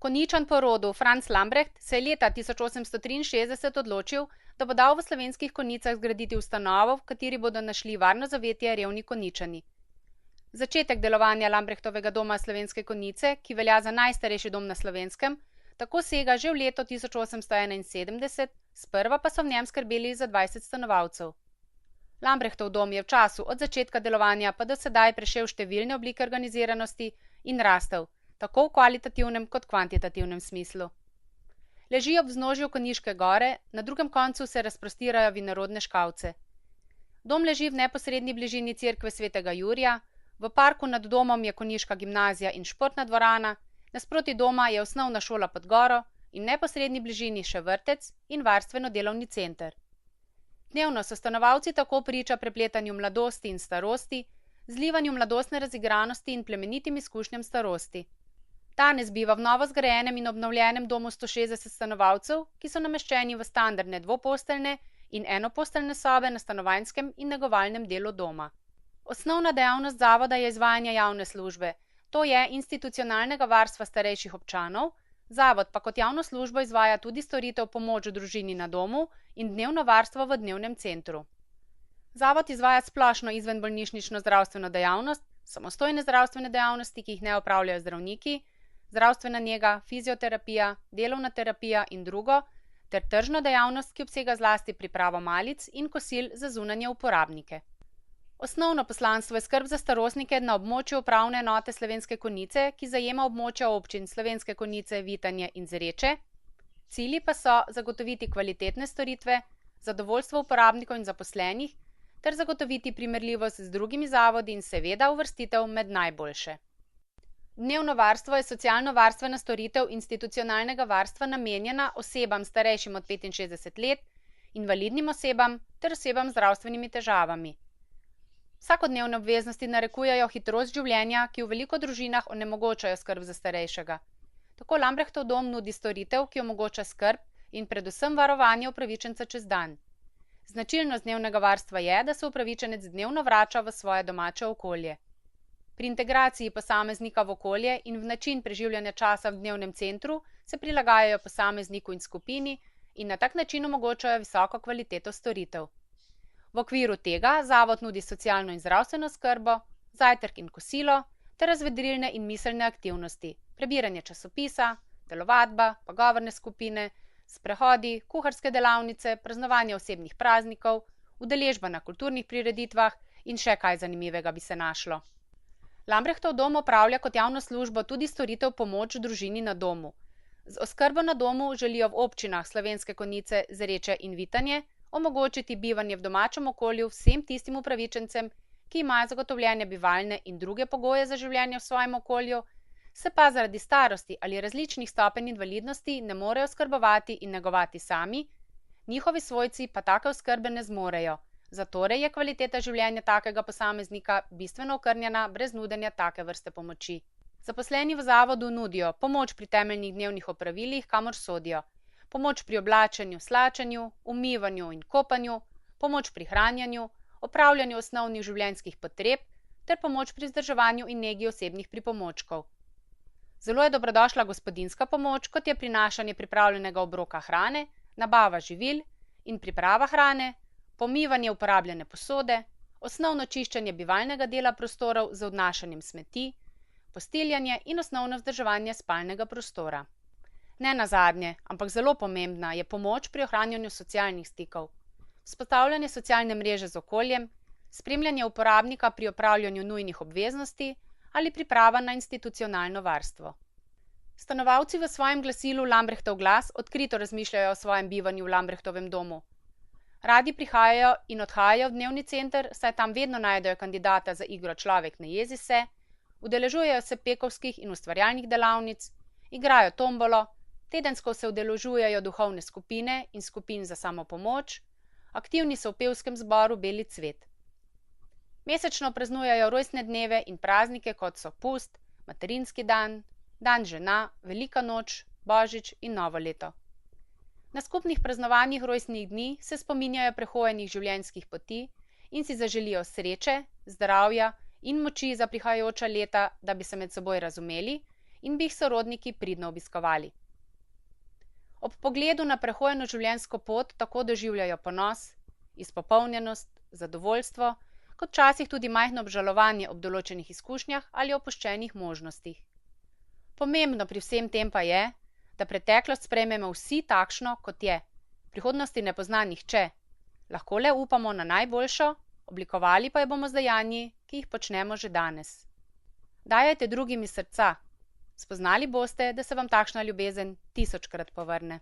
Konjičan po rodu Franz Lambrecht se je leta 1863 odločil, da bo dal v Slovenskih Konjicah zgraditi ustanovo, v kateri bodo našli varno zavetje revni Konjičani. Začetek delovanja Lambrechtovega doma Slovenske Konjice, ki velja za najstarejši dom na Slovenskem, tako sega že v leto 1871, sprva pa so v njem skrbeli za 20 stanovalcev. Lambrechtov dom je v času od začetka delovanja pa do sedaj prešel številne oblike organiziranosti in rastel, tako v kvalitativnem kot kvantitativnem smislu. Leži ob vznožju Konjiške gore, na drugem koncu se razprostirajo vinorodne škavce. Dom leži v neposredni bližini cerkve svetega Jurija, v parku nad domom je konjiška gimnazija in športna dvorana, nasproti doma je osnovna šola pod goro in v neposredni bližini še vrtec in varstveno-delovni center. Dnevno so stanovalci tako priča prepletanju mladosti in starosti, zlivanju mladostne razigranosti in plemenitim izkušnjam starosti. Danes biva v novo zgrajenem in obnovljenem domu 160 stanovalcev, ki so nameščeni v standardne dvoposteljne in enoposteljne sobe na stanovanjskem in negovalnem delu doma. Osnovna dejavnost zavoda je izvajanje javne službe, to je institucionalnega varstva starejših občanov, zavod pa kot javno službo izvaja tudi storitev pomoč v družini na domu in dnevno varstvo v dnevnem centru. Zavod izvaja splošno izvenbolnišnično zdravstveno dejavnost, samostojne zdravstvene dejavnosti, ki jih ne opravljajo zdravniki, zdravstvena njega, fizioterapija, delovna terapija in drugo, ter tržno dejavnost, ki obsega zlasti pripravo malic in kosil za zunanje uporabnike. Osnovno poslanstvo je skrb za starostnike na območju upravne enote Slovenske Konjice, ki zajema območja občin Slovenske Konjice, Vitanje in Zreče. Cilji pa so zagotoviti kvalitetne storitve, zadovoljstvo uporabnikov in zaposlenih ter zagotoviti primerljivost z drugimi zavodi in seveda uvrstitev med najboljše. Dnevno varstvo je socialno-varstvena storitev institucionalnega varstva namenjena osebam starejšim od 65 let, invalidnim osebam ter osebam z zdravstvenimi težavami. Vsakodnevne obveznosti narekujejo hitrost življenja, ki v veliko družinah onemogočajo skrb za starejšega. Tako Lambrechtov dom nudi storitev, ki omogoča skrb in predvsem varovanje upravičenca čez dan. Značilnost dnevnega varstva je, da se upravičenec dnevno vrača v svoje domače okolje. Pri integraciji posameznika v okolje in v način preživljanja časa v dnevnem centru se prilagajajo posamezniku in skupini in na tak način omogočajo visoko kvaliteto storitev. V okviru tega zavod nudi socialno in zdravstveno skrbo, zajtrk in kosilo ter razvedrilne in miselne aktivnosti, prebiranje časopisa, telovadba, pogovorne skupine, sprehodi, kuharske delavnice, praznovanje osebnih praznikov, udeležba na kulturnih prireditvah in še kaj zanimivega bi se našlo. Lambrechtov dom opravlja kot javno službo tudi storitev pomoč družini na domu. Z oskrbo na domu želijo v občinah Slovenske Konjice, Zreče in Vitanje omogočiti bivanje v domačem okolju vsem tistim upravičencem, ki imajo zagotovljene bivalne in druge pogoje za življenje v svojem okolju, se pa zaradi starosti ali različnih stopenj invalidnosti ne morejo skrbovati in negovati sami, njihovi svojci pa take oskrbe ne zmorejo, zatorej je kvaliteta življenja takega posameznika bistveno okrnjena brez nudenja take vrste pomoči. Zaposleni v zavodu nudijo pomoč pri temeljnih dnevnih opravilih, kamor sodijo, pomoč pri oblačenju, slačenju, umivanju in kopanju, pomoč pri hranjenju, opravljanju osnovnih življenjskih potreb ter pomoč pri vzdrževanju in negi osebnih pripomočkov. Zelo je dobrodošla gospodinjska pomoč, kot je prinašanje pripravljenega obroka hrane, nabava živil in priprava hrane, pomivanje uporabljene posode, osnovno čiščenje bivalnega dela prostorov z odnašanjem smeti, postiljanje in osnovno vzdrževanje spalnega prostora. Ne nazadnje, ampak zelo pomembna je pomoč pri ohranjanju socialnih stikov, vzpostavljanje socialne mreže z okoljem, spremljanje uporabnika pri opravljanju nujnih obveznosti ali priprava na institucionalno varstvo. Stanovalci v svojem glasilu Lambrechtov glas odkrito razmišljajo o svojem bivanju v Lambrechtovem domu. Radi prihajajo in odhajajo v dnevni center, saj tam vedno najdejo kandidata za igro Človek ne jezi se, udeležujejo se pekovskih in ustvarjalnih delavnic, igrajo tombolo, tedensko se udeležujejo duhovne skupine in skupin za samopomoč, aktivni so v pevskem zboru Beli cvet. Mesečno praznujejo rojstne dneve in praznike, kot so pust, materinski dan, dan žena, velika noč, božič in novo leto. Na skupnih praznovanjih rojstnih dni se spominjajo prehojenih življenjskih poti in si zaželijo sreče, zdravja in moči za prihajajoča leta, da bi se med seboj razumeli in bi jih sorodniki pridno obiskovali. Ob pogledu na prehojeno življenjsko pot tako doživljajo ponos, izpopolnjenost, zadovoljstvo, kot včasih tudi majhno obžalovanje ob določenih izkušnjah ali opuščenih možnostih. Pomembno pri vsem tem pa je, da preteklost sprejmemo vsi takšno, kot je. Prihodnosti ne pozna nihče. Lahko le upamo na najboljšo, oblikovali pa jo bomo z dejanji, ki jih počnemo že danes. Dajajte drugim iz srca. Spoznali boste, da se vam takšna ljubezen 1000-krat povrne.